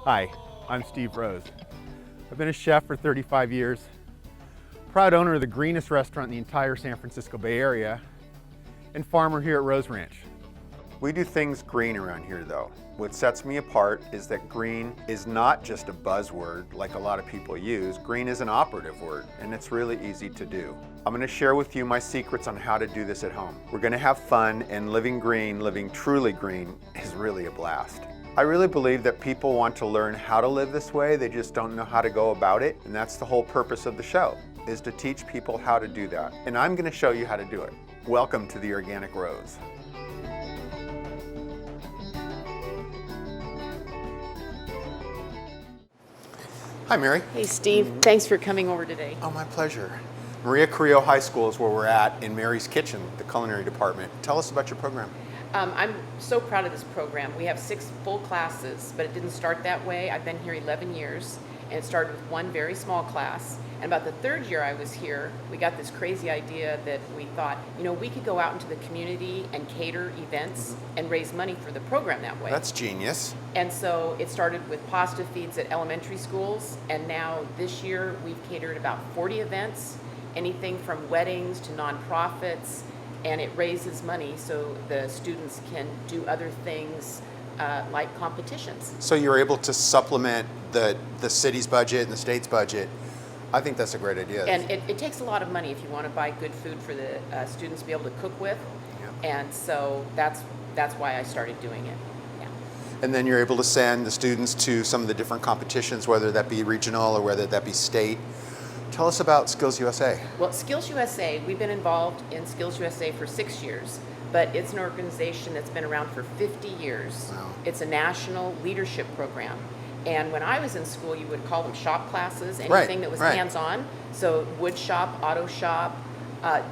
Hi, I'm Steve Rose. I've been a chef for 35 years, proud owner of the greenest restaurant in the entire San Francisco Bay Area, and farmer here at Rose Ranch. We do things green around here though. What sets me apart is that green is not just a buzzword like a lot of people use. Green is an operative word, and it's really easy to do. I'm going to share with you my secrets on how to do this at home. We're going to have fun, and living green, living truly green, is really a blast. I really believe that people want to learn how to live this way, they just don't know how to go about it, and that's the whole purpose of the show, is to teach people how to do that. And I'm going to show you how to do it. Welcome to the Organic Rose. Hi, Mary. Hey, Steve. Thanks for coming over today. Oh, my pleasure. Maria Carrillo High School is where we're at in Mary's Kitchen, the culinary department. Tell us about your program. I'm so proud of this program. We have 6 full classes, but it didn't start that way. I've been here 11 years, and it started with one very small class. And about the 3rd year I was here, we got this crazy idea that we thought, we could go out into the community and cater events and raise money for the program that way. That's genius. And so it started with pasta feeds at elementary schools, and now this year we've catered about 40 events, anything from weddings to nonprofits, and it raises money so the students can do other things like competitions. So you're able to supplement the city's budget and the state's budget. I think that's a great idea. And it takes a lot of money if you want to buy good food for the students to be able to cook with. Yeah. And so that's why I started doing it. Yeah. And then you're able to send the students to some of the different competitions, whether that be regional or whether that be state. Tell us about Skills USA. Well, Skills USA, we've been involved in Skills USA for 6 years, but it's an organization that's been around for 50 years. Wow. It's a national leadership program. And when I was in school, you would call them shop classes, anything Right, that was right. hands-on. So wood shop, auto shop,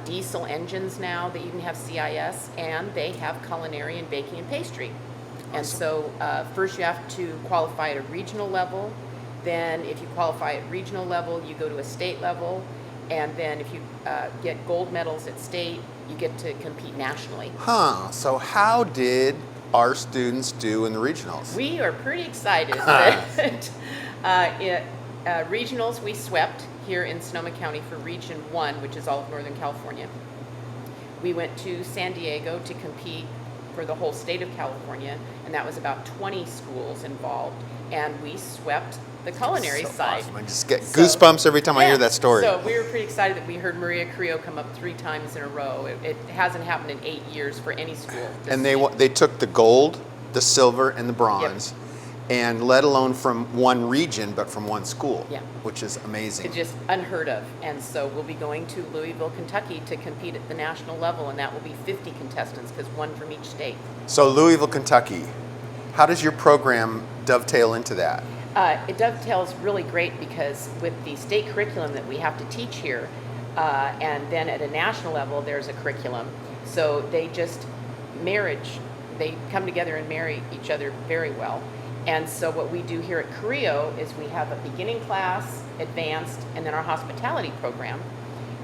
diesel engines now, they even have CIS, and they have culinary and baking and pastry. Awesome. And so first you have to qualify at a regional level. Then if you qualify at regional level, you go to a state level. And then if you get gold medals at state, you get to compete nationally. So how did our students do in the regionals? We are pretty excited that regionals we swept here in Sonoma County for Region 1, which is all of Northern California. We went to San Diego to compete for the whole state of California, and that was about 20 schools involved, and we swept the culinary side. Awesome. I just get goosebumps every time I hear that story. So we were pretty excited that we heard Maria Carrillo come up 3 times in a row. It hasn't happened in 8 years for any school. And they took the gold, the silver, and the bronze, and let alone from one region, but from one school, which is amazing. It's just unheard of. And so we'll be going to Louisville, Kentucky to compete at the national level, and that will be 50 contestants, because 1 from each state. So Louisville, Kentucky, how does your program dovetail into that? It dovetails really great because with the state curriculum that we have to teach here, and then at a national level, there's a curriculum. So they come together and marry each other very well. And so what we do here at Carrillo is we have a beginning class, advanced, and then our hospitality program.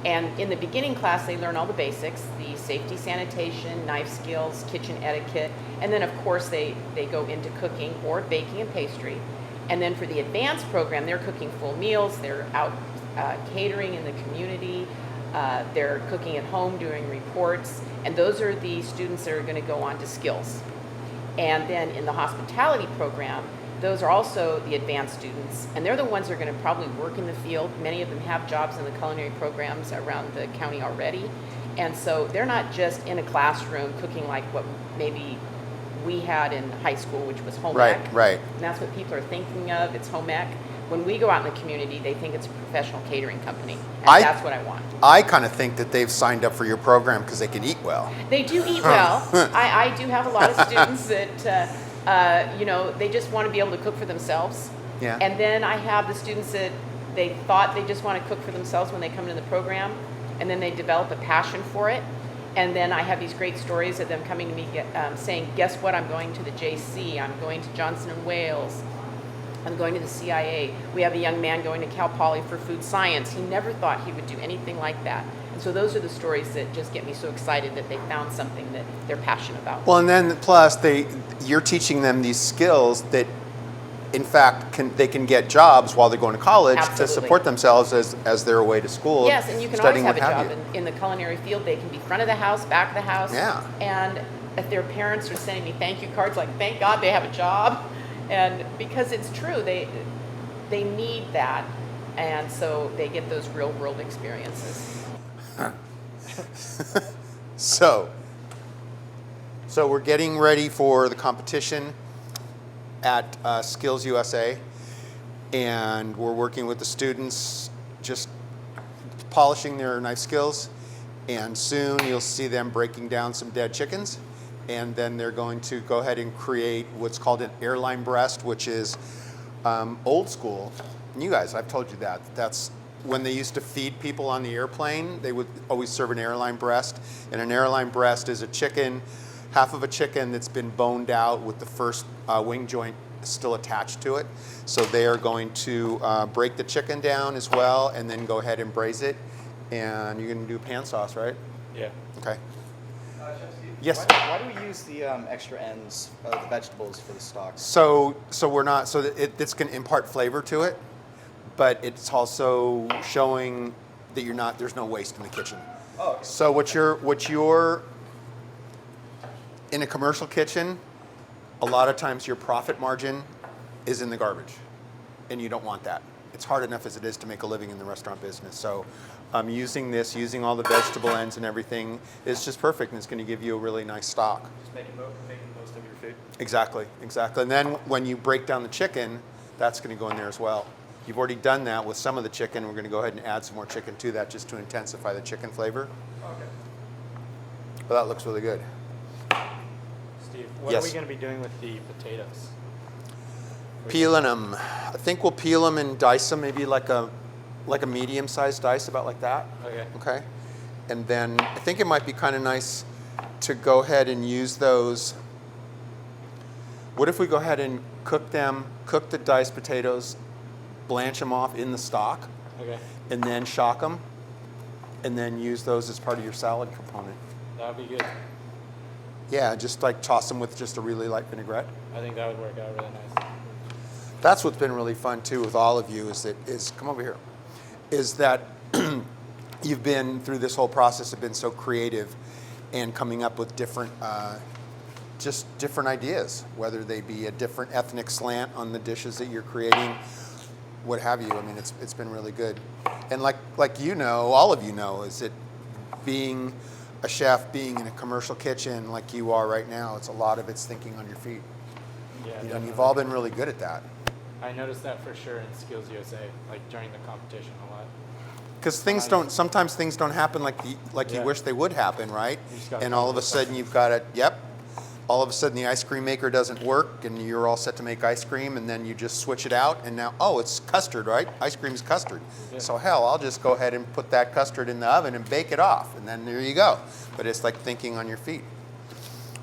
And in the beginning class, they learn all the basics, the safety, sanitation, knife skills, kitchen etiquette, and then of course they go into cooking or baking and pastry. And then for the advanced program, they're cooking full meals, they're out catering in the community, they're cooking at home, doing reports, and those are the students that are going to go on to skills. And then in the hospitality program, those are also the advanced students, and they're the ones that are going to probably work in the field. Many of them have jobs in the culinary programs around the county already, and so they're not just in a classroom cooking like what maybe we had in high school, which was home ec. Right. And that's what people are thinking of. It's home ec. When we go out in the community, they think it's a professional catering company, and that's what I want. I kind of think that they've signed up for your program because they can eat well. They do eat well. I do have a lot of students that, they just want to be able to cook for themselves. Yeah. And then I have the students that they thought they just want to cook for themselves when they come into the program, and then they develop a passion for it. And then I have these great stories of them coming to me saying, guess what, I'm going to the JC, I'm going to Johnson & Wales, I'm going to the CIA. We have a young man going to Cal Poly for food science. He never thought he would do anything like that. And so those are the stories that just get me so excited that they found something that they're passionate about. Well, and then plus you're teaching them these skills that in fact, they can get jobs while they're going to college to Absolutely. support themselves as they're away to school. Yes, and you can always studying, have a what job you. in the culinary field. They can be front of the house, back of the house. Yeah. And if their parents are sending me thank you cards, like, thank God they have a job. And because it's true, they need that. And so they get those real world experiences. So we're getting ready for the competition at Skills USA, and we're working with the students, just polishing their knife skills, and soon you'll see them breaking down some dead chickens, and then they're going to go ahead and create what's called an airline breast, which is old school. And you guys, I've told you that's when they used to feed people on the airplane, they would always serve an airline breast, and an airline breast is a chicken, half of a chicken that's been boned out with the first wing joint still attached to it. So they are going to break the chicken down as well, and then go ahead and braise it. And you're going to do pan sauce, right? Yeah. Okay. Chef Steve, Yes. Why do we use the extra ends of the vegetables for the stock? So we're not, so that it's going to impart flavor to it, but it's also showing that there's no waste in the kitchen. Oh, okay. So what you're in a commercial kitchen, a lot of times your profit margin is in the garbage, and you don't want that. It's hard enough as it is to make a living in the restaurant business. So using all the vegetable ends and everything is just perfect, and it's going to give you a really nice stock. Just making most of your food. Exactly. And then when you break down the chicken, that's going to go in there as well. You've already done that with some of the chicken. We're going to go ahead and add some more chicken to that just to intensify the chicken flavor. Okay. But that looks really good. Steve, what Yes. are we going to be doing with the potatoes? Peeling them. I think we'll peel them and dice them, maybe like a medium-sized dice, about like that. Okay. Okay. And then I think it might be kind of nice to go ahead and use those. What if we go ahead and cook the diced potatoes, blanch them off in the stock, Okay. and then shock them, and then use those as part of your salad component? That would be good. Yeah, just like toss them with just a really light vinaigrette. I think that would work out really nice. That's what's been really fun too with all of you come over here, is that you've been through this whole process, have been so creative and coming up with different ideas, whether they be a different ethnic slant on the dishes that you're creating, what have you. I mean, it's been really good. And like all of you know, is that being a chef, being in a commercial kitchen like you are right now, it's a lot of it's thinking on your feet. Yeah. And Definitely. you've all been really good at that. I noticed that for sure in Skills USA, like during the competition a lot. Because sometimes things don't happen like you Yeah. wish they would happen, right? You just gotta And come all up of a with sudden you've got it, all of a sudden the ice cream maker doesn't work and you're all set to make ice cream, and then you just switch it out and now, it's custard, right? Ice cream is custard. Yeah. So hell, I'll just go ahead and put that custard in the oven and bake it off, and then there you go. But it's like thinking on your feet.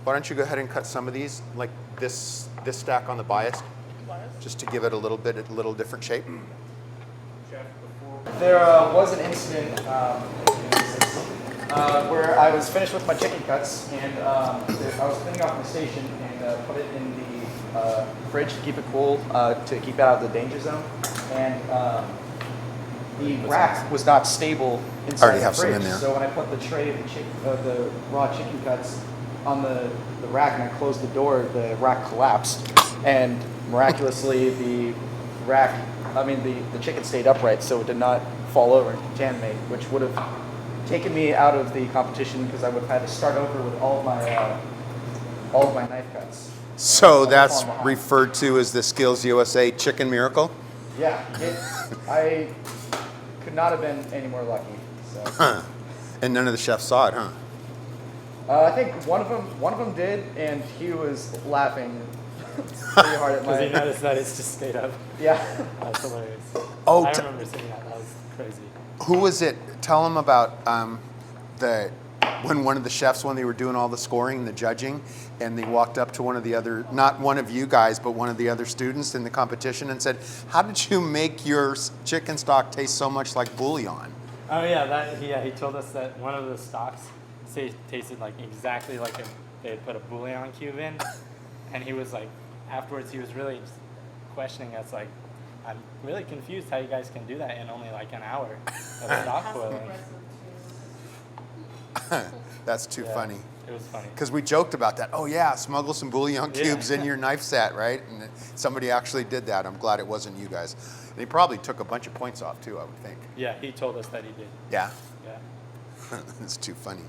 Why don't you go ahead and cut some of these, like this stack on the bias, just to give it a little different shape. There was an incident where I was finished with my chicken cuts, and I was cleaning off my station and put it in the fridge to keep it cool, to keep it out of the danger zone. And the rack was not stable inside Already the have some fridge. in there. So when I put the tray of the raw chicken cuts on the rack and I closed the door, the rack collapsed, and miraculously the chicken stayed upright, so it did not fall over and contaminate, which would have taken me out of the competition because I would have had to start over with all of my knife cuts. So that's Falling behind. referred to as the Skills USA Chicken Miracle? Yeah, I could not have been any more lucky. So. Huh. And none of the chefs saw it, huh? I think one of them did, and he was laughing pretty hard at Because he my. noticed that it's just stayed up. Yeah. That's hilarious. Oh, I remember seeing that. That was crazy. Who was it? Tell them about when one of the chefs, when they were doing all the scoring and the judging, and they walked up to one of the other, not one of you guys, but one of the other students in the competition and said, "How did you make your chicken stock taste so much like bouillon?" Oh yeah, he told us that one of the stocks tasted like exactly like they had put a bouillon cube in, and he was like, afterwards he was really questioning us like, I'm really confused how you guys can do that in only like an hour of stock boiling. That's too Yeah, funny. It was funny. Because we joked about that. Oh yeah, smuggle some bouillon cubes in your knife set, right? And somebody actually did that. I'm glad it wasn't you guys. And he probably took a bunch of points off too, I would think. Yeah, he told us that he did. Yeah, Yeah. it's too funny.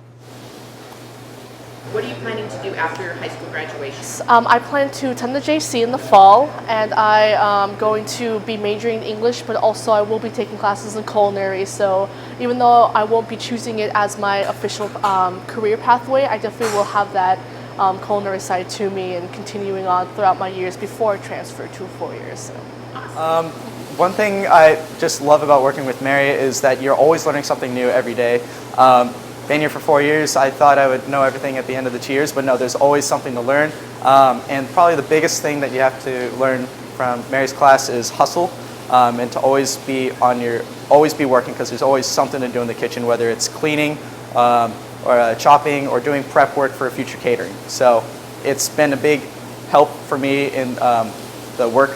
What are you planning to do after your high school graduation? I plan to attend the JC in the fall, and I am going to be majoring in English, but also I will be taking classes in culinary. So even though I won't be choosing it as my official career pathway, I definitely will have that culinary side to me and continuing on throughout my years before I transfer to 4 years. So. One thing I just love about working with Mary is that you're always learning something new every day. Been here for 4 years, I thought I would know everything at the end of the 2 years, but no, there's always something to learn. And probably the biggest thing that you have to learn from Mary's class is hustle, and to always be working, because there's always something to do in the kitchen, whether it's cleaning or chopping or doing prep work for future catering. So it's been a big help for me in the work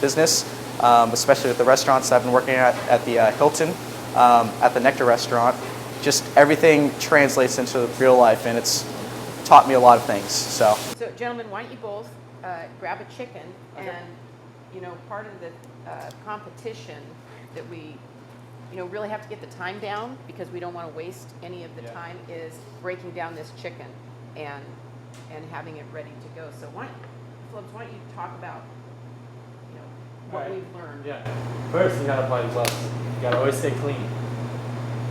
business, especially with the restaurants I've been working at the Hilton, at the Nectar restaurant. Just everything translates into real life, and it's taught me a lot of things. So Gentlemen, why don't you both grab a chicken, and part of the competition that we really have to get the time down, because we don't want to waste any of the time, is breaking down this chicken and having it ready to go. So why don't you talk about what we've learned? Yeah. First, you gotta apply gloves. You gotta always stay clean.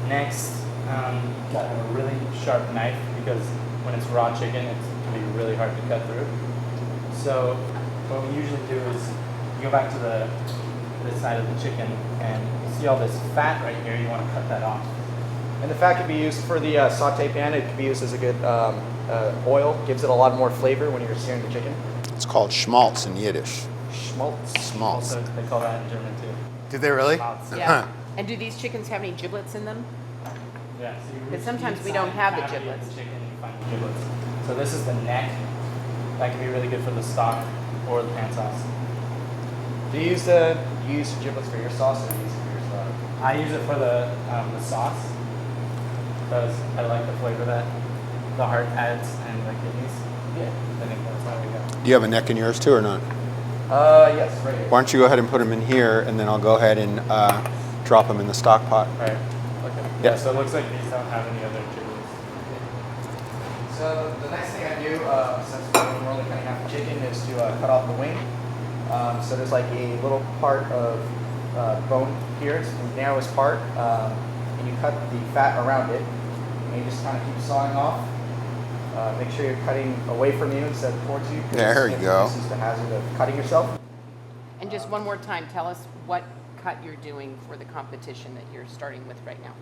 Next, you gotta have a really sharp knife, because when it's raw chicken, it can be really hard to cut through. So what we usually do is you go back to this side of the chicken, and you see all this fat right here. You want to cut that off. And the fat could be used for the saute pan. It could be used as a good oil. Gives it a lot more flavor when you're searing the chicken. It's called schmaltz in Yiddish. Schmaltz. Schmaltz. Also, they call that in German too. Did they really? Schmaltz. Yeah. And do these chickens have any giblets in them? Yeah. So you Because reach sometimes we inside don't have the cavity of giblets. The chicken, you find the giblets. So this is the neck. That can be really good for the stock or the pan sauce. Do you use the giblets for your sauce, or do you use it for your stock? I use it for the sauce, because I like the flavor that the heart adds and the kidneys. Yeah. I think that's how we go. Do you have a neck in yours too or not? Yes, right here. Why don't you go ahead and put them in here, and then I'll go ahead and drop them in the stock pot. All right. Okay. Yeah. Yeah. So it looks like these don't have any other giblets. So the next thing I do, since we're only cutting half the chicken, is to cut off the wing. So there's like a little part of bone here. It's the narrowest part, and you cut the fat around it, and you just kind of keep sawing off. Make sure you're cutting away from you instead of towards you. There you go. This is the hazard of cutting yourself. And just one more time, tell us what cut you're doing for the competition that you're starting with right now.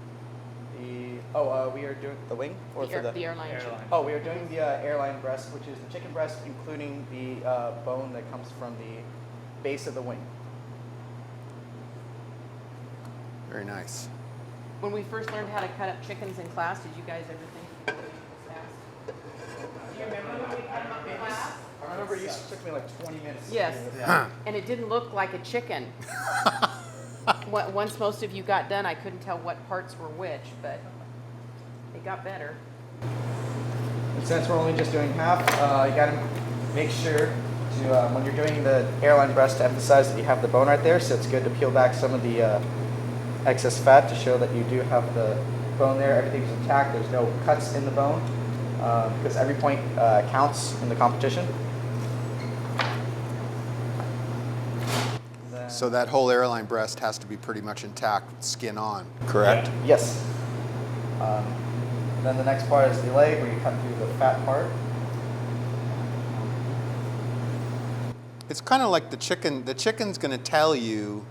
We are doing the wing, or The for the airline chicken. Oh, we are doing the airline breast, which is the chicken breast, including the bone that comes from the base of the wing. Very nice. When we first learned how to cut up chickens in class, did you guys ever think you could do it fast? Do you remember when we cut them up in class? I remember it used to took me like 20 minutes. Yes. Huh. And it didn't look like a chicken. Once most of you got done, I couldn't tell what parts were which, but it got better. And since we're only just doing half, you got to make sure to, when you're doing the airline breast, to emphasize that you have the bone right there. So it's good to peel back some of the excess fat to show that you do have the bone there. Everything's intact. There's no cuts in the bone, because every point counts in the competition. So that whole airline breast has to be pretty much intact, with skin on, correct? Yeah. Yes. Then the next part is the leg, where you cut through the fat part. It's kind of like the chicken. The chicken's going to tell you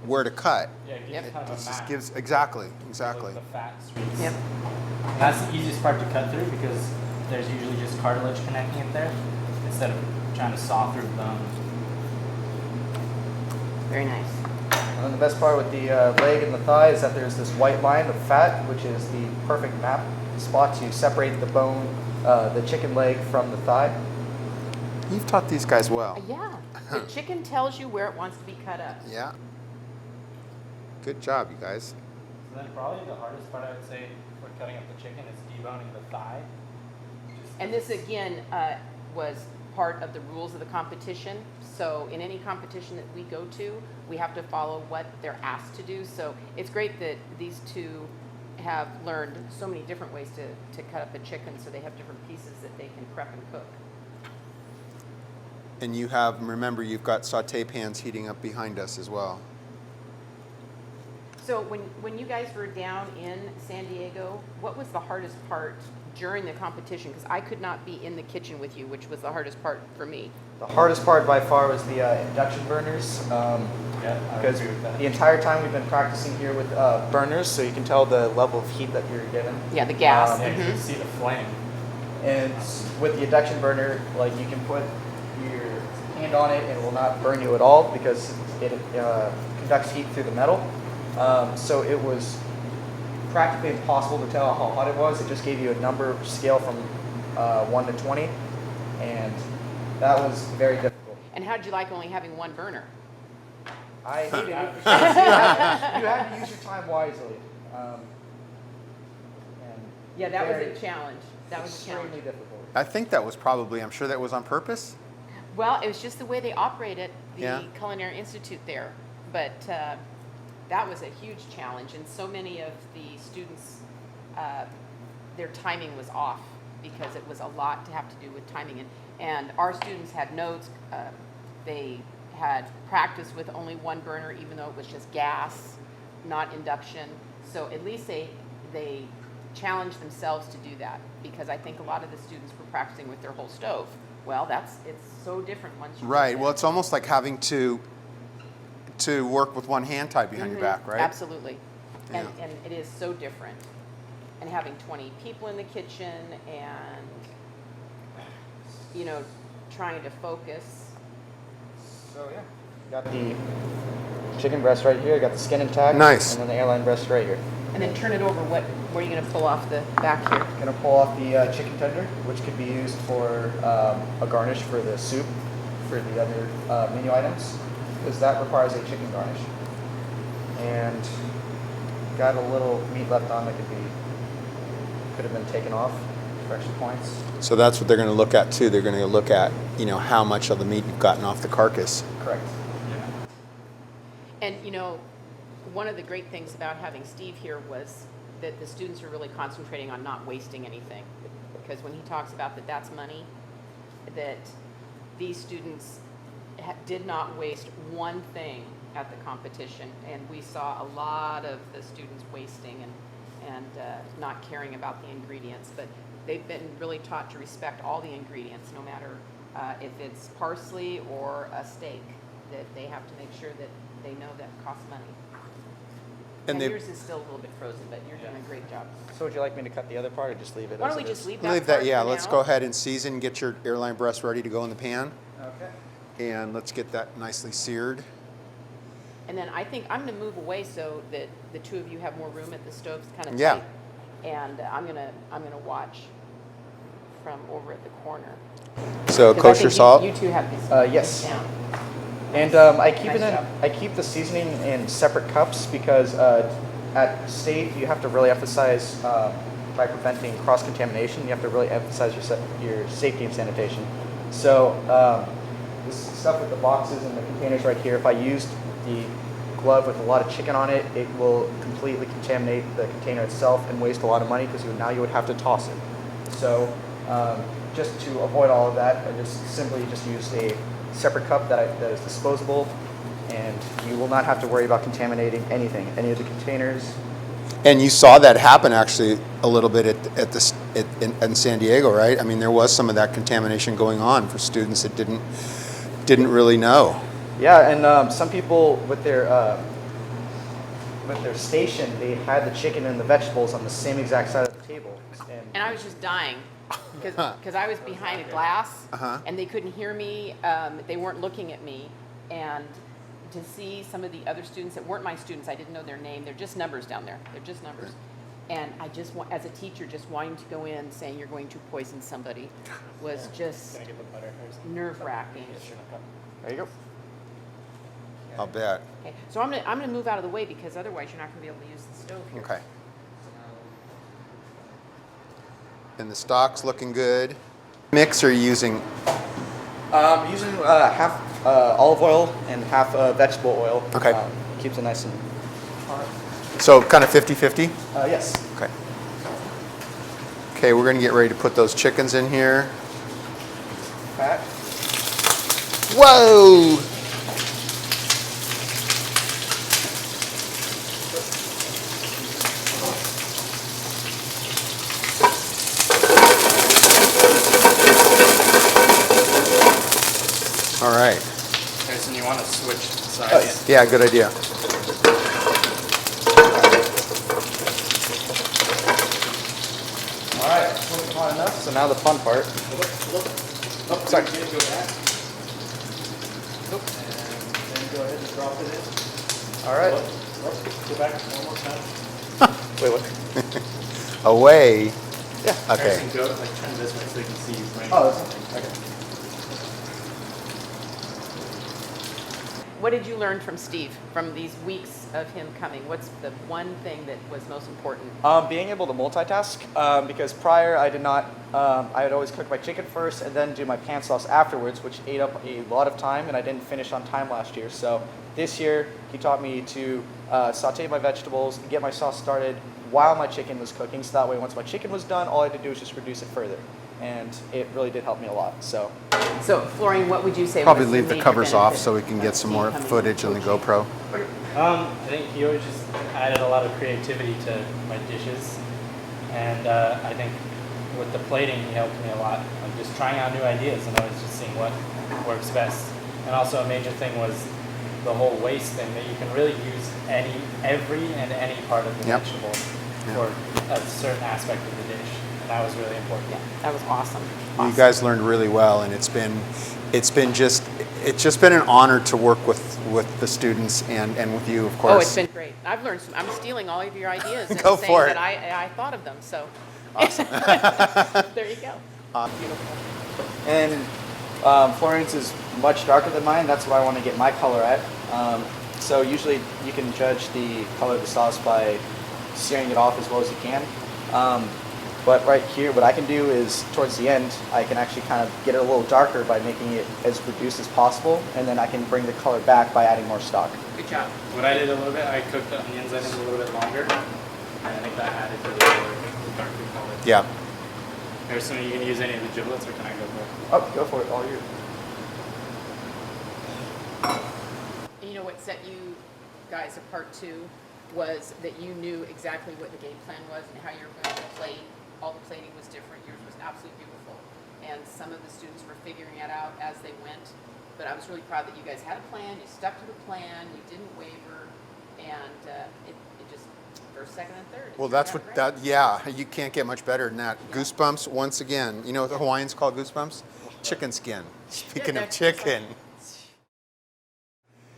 where to cut. Yeah, it gives Yep. you kind of It a just map. gives exactly. Like the fat streaks. Yep. That's the easiest part to cut through, because there's usually just cartilage connecting it there, instead of trying to saw through the bone. Very nice. And then the best part with the leg and the thigh is that there's this white line of fat, which is the perfect spot to separate the bone, the chicken leg from the thigh. You've taught these guys well. Yeah, the chicken tells you where it wants to be cut up. Yeah. Good job, you guys. So then probably the hardest part I would say for cutting up the chicken is deboning the thigh. And this again was part of the rules of the competition. So in any competition that we go to, we have to follow what they're asked to do. So it's great that these two have learned so many different ways to cut up a chicken, so they have different pieces that they can prep and cook. And you have, remember, you've got saute pans heating up behind us as well. So when you guys were down in San Diego, what was the hardest part during the competition? Because I could not be in the kitchen with you, which was the hardest part for me. The hardest part by far was the induction burners. Yeah, I Because agree with that. the entire time we've been practicing here with burners, so you can tell the level of heat that you're given. Yeah, the gas. Yeah, you can see the flame. And with the induction burner, like you can put your hand on it and it will not burn you at all because it conducts heat through the metal. So it was practically impossible to tell how hot it was. It just gave you a number scale from 1 to 20, and that was very difficult. And how did you like only having one burner? I hated it because you had to use your time wisely. And Yeah, that was very a challenge. That was a challenge. extremely difficult. I think that was probably, I'm sure that was on purpose. Well, it was just the way they operate at the Yeah. Culinary Institute there. But that was a huge challenge, and so many of the students, their timing was off because it was a lot to have to do with timing. And our students had notes. They had practice with only one burner, even though it was just gas, not induction. So at least they challenged themselves to do that, because I think a lot of the students were practicing with their whole stove. Well, it's so different once you Right. get Well, there. it's almost like having to work with one hand tied behind your back, right? Absolutely. And Yeah. it is so different. And having 20 people in the kitchen and, trying to focus. So yeah, got the chicken breast right here. Got the skin intact. Nice. And then the airline breast right here. And then turn it over. Where are you going to pull off the back here? Gonna pull off the chicken tender, which could be used for a garnish for the soup, for the other menu items, because that requires a chicken garnish. And got a little meat left on that could have been taken off for extra points. So that's what they're going to look at too. They're going to look at, how much of the meat you've gotten off the carcass. Correct. Yeah. And, one of the great things about having Steve here was that the students are really concentrating on not wasting anything. Because when he talks about that's money, that these students did not waste one thing at the competition. And we saw a lot of the students wasting and not caring about the ingredients. But they've been really taught to respect all the ingredients, no matter if it's parsley or a steak, that they have to make sure that they know that costs money. And yours is still a little bit frozen, but you're doing a great job. So would you like me to cut the other part or just leave it? Why as don't we it just is? leave that Leave that, part yeah. for Let's now? go ahead and season, get your airline breast ready to go in the pan, Okay. and let's get that nicely seared. And then I think I'm going to move away so that the two of you have more room at the stove, kind of Yeah. tight. And I'm gonna watch from over at the corner. So 'Cause I kosher think salt. You two have these Yes. down. And Nice job. I keep the seasoning in separate cups because at state you have to really emphasize by preventing cross contamination. You have to really emphasize your safety and sanitation. So this stuff with the boxes and the containers right here. If I used the glove with a lot of chicken on it, it will completely contaminate the container itself and waste a lot of money because now you would have to toss it. So just to avoid all of that, I just simply use a separate cup that is disposable, and you will not have to worry about contaminating anything, any of the containers. And you saw that happen actually a little bit in San Diego, right? I mean, there was some of that contamination going on for students that didn't really know. Yeah, and some people with their station, they had the chicken and the vegetables on the same exact side of the table. And I was just dying because I was behind a glass and they couldn't hear me. They weren't looking at me. And to see some of the other students that weren't my students, I didn't know their name. They're just numbers down there. They're just numbers. And I just want, as a teacher, just wanting to go in saying you're going to poison somebody was just Can I get the butter first? nerve-wracking. There you go. I'll bet. Okay, so I'm gonna move out of the way because otherwise you're not gonna be able to use the stove here. Okay. And the stock's looking good. Mix are you using? Using half olive oil and half vegetable oil. Okay. Keeps it nice and hot. So kind of 50-50? Yes. Okay. Okay, we're gonna get ready to put those chickens in here. Pat. Whoa! All right. Harrison, you want to switch sides? Oh, yeah. Yeah, good idea. All right. Looking hot enough. So now the fun part. Oh, sorry. Go back. And then go ahead and drop it in. All right. Go back one more time. Wait, what? Away. Yeah. Okay. Harrison, go like turn this way so you can see you bring. Oh, that's okay. What did you learn from Steve from these weeks of him coming? What's the one thing that was most important? Being able to multitask, because prior I did not, I would always cook my chicken first and then do my pan sauce afterwards, which ate up a lot of time and I didn't finish on time last year. So this year he taught me to saute my vegetables, get my sauce started while my chicken was cooking. So that way once my chicken was done, all I had to do was just reduce it further. And it really did help me a lot. So Florian, what would you say? Probably was leave the major covers off benefit so we can of get some Steve more coming footage on the coaching? GoPro. I think he always just added a lot of creativity to my dishes, and I think with the plating he helped me a lot. Like just trying out new ideas and always just seeing what works best. And also a major thing was the whole waste thing, that you can really use every and any part of the Yep. vegetable Yep. for a certain aspect of the dish, and that was really important. Yeah, that was awesome. You guys learned really well, and it's just been an honor to work with the students and with you, of course. Oh, it's been great. I've learned some. I'm stealing all of your ideas and Go saying for that it. I thought of them. So Awesome. there you go. Beautiful. And Florian's is much darker than mine. That's what I want to get my color at. So usually you can judge the color of the sauce by searing it off as well as you can. But right here, what I can do is towards the end, I can actually kind of get it a little darker by making it as reduced as possible, and then I can bring the color back by adding more stock. Good job. What I did a little bit, I cooked the onions, I think, a little bit longer, and I think that added to the color, the darker color. Yeah. Harrison, are you going to use any of the giblets, or can I go for it? Oh, go for it, all you. And you know what set you guys apart too was that you knew exactly what the game plan was and how you were going to play. All the plating was different. Yours was absolutely beautiful. And some of the students were figuring it out as they went. But I was really proud that you guys had a plan, you stuck to the plan, you didn't waver, and it just first, second, and third. Well, that's what yeah, you can't get much better than that. Goosebumps, once again. You know what the Hawaiians call goosebumps? Chicken skin. Speaking of chicken.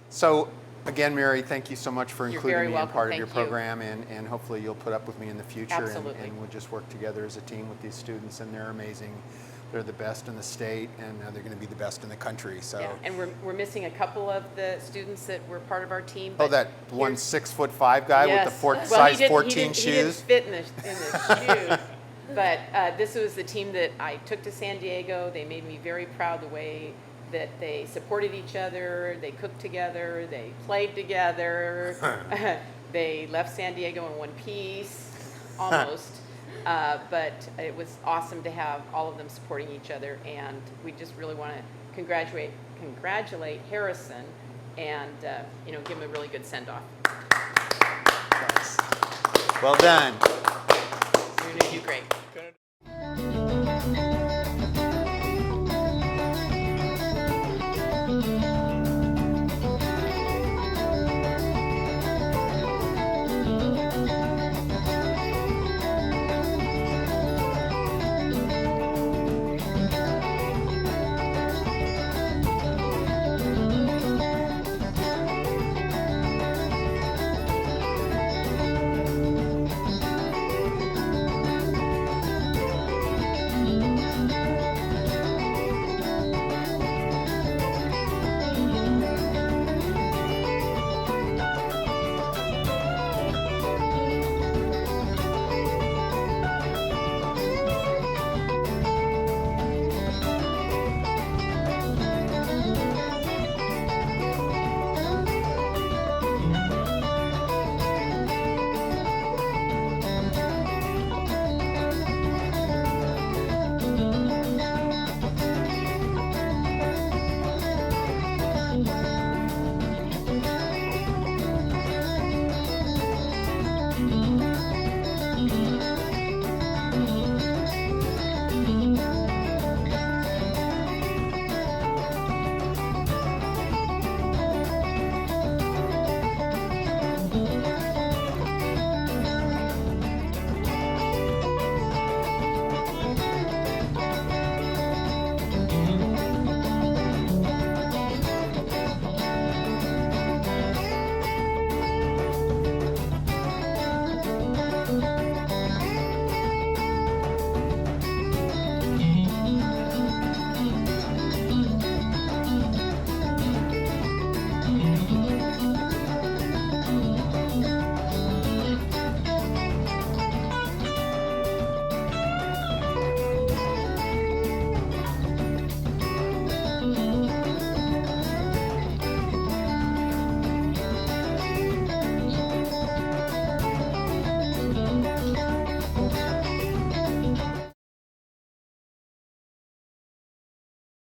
So, again, Mary, thank you so much for You're including very me in welcome. part of Thank your you. program, and hopefully you'll put up with me in the future, Absolutely. and we'll just work together as a team with these students, and they're amazing. They're the best in the state, and they're going to be the best in the country. So. Yeah, and we're missing a couple of the students that were part of our team. Oh, but that one here's- 6'5" guy with the Yes. four, Well, size he 14 shoes. He didn't fit in the shoe. But this was the team that I took to San Diego. They made me very proud the way that they supported each other. They cooked together. They played together. They left San Diego in one piece, almost. But it was awesome to have all of them supporting each other. And we just really want to congratulate Harrison and give him a really good send-off. Well done.